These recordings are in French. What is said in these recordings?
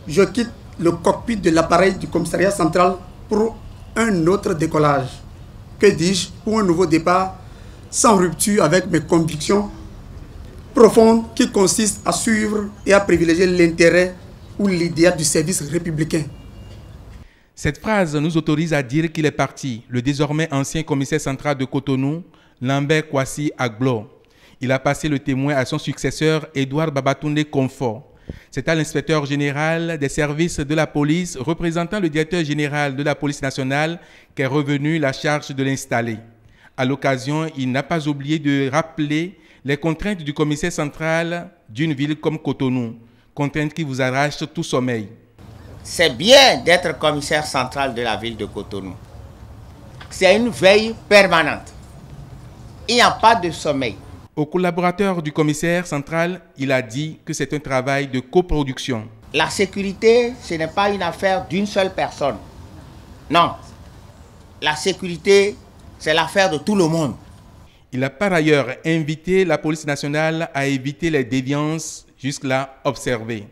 je quitte le cockpit de l'appareil du commissariat central pour un autre décollage. Que dis-je, pour un nouveau départ sans rupture avec mes convictions profondes qui consistent à suivre et à privilégier l'intérêt ou l'idéal du service républicain. Cette phrase nous autorise à dire qu'il est parti, le désormais ancien commissaire central de Cotonou, Lambert Kwasi Agblor. Il a passé le témoin à son successeur, Edouard Babatunde Confort. C'est à l'inspecteur général des services de la police, représentant le directeur général de la police nationale, qu'est revenue la charge de l'installer. À l'occasion, il n'a pas oublié de rappeler les contraintes du commissaire central d'une ville comme Cotonou, contraintes qui vous arrachent tout sommeil. C'est bien d'être commissaire central de la ville de Cotonou. C'est une veille permanente. Il n'y a pas de sommeil. Aux collaborateurs du commissaire central, il a dit que c'est un travail de coproduction. La sécurité, ce n'est pas une affaire d'une seule personne. Non. La sécurité, c'est l'affaire de tout le monde. Il a par ailleurs invité la police nationale à éviter les déviances jusque-là observées.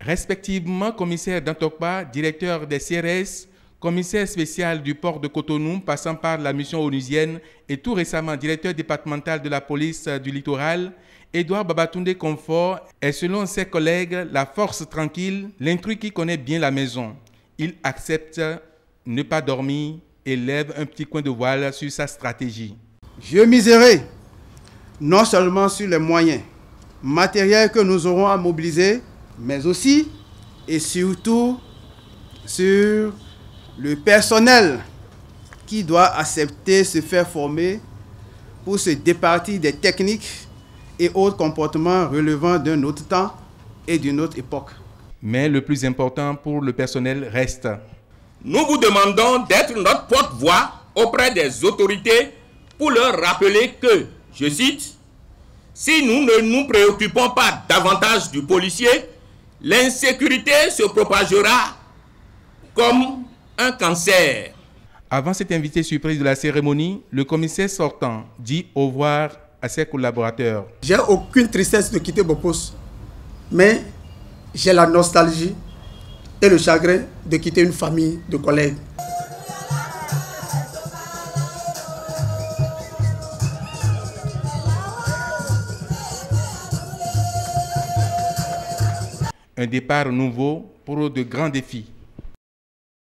Respectivement, commissaire d'Antokpa, directeur des CRS, commissaire spécial du port de Cotonou, passant par la mission onusienne, et tout récemment directeur départemental de la police du littoral, Edouard Babatunde Confort est selon ses collègues la force tranquille, l'intrus qui connaît bien la maison. Il accepte ne pas dormir et lève un petit coin de voile sur sa stratégie. Je miserai non seulement sur les moyens matériels que nous aurons à mobiliser, mais aussi et surtout sur le personnel qui doit accepter se faire former pour se départir des techniques et autres comportements relevant d'un autre temps et d'une autre époque. Mais le plus important pour le personnel reste. Nous vous demandons d'être notre porte-voix auprès des autorités pour leur rappeler que, je cite, « Si nous ne nous préoccupons pas davantage du policier, l'insécurité se propagera comme un cancer. » Avant cette invitée surprise de la cérémonie, le commissaire sortant dit au revoir à ses collaborateurs. J'ai aucune tristesse de quitter mon poste, mais j'ai la nostalgie et le chagrin de quitter une famille de collègues. Un départ nouveau pour de grands défis.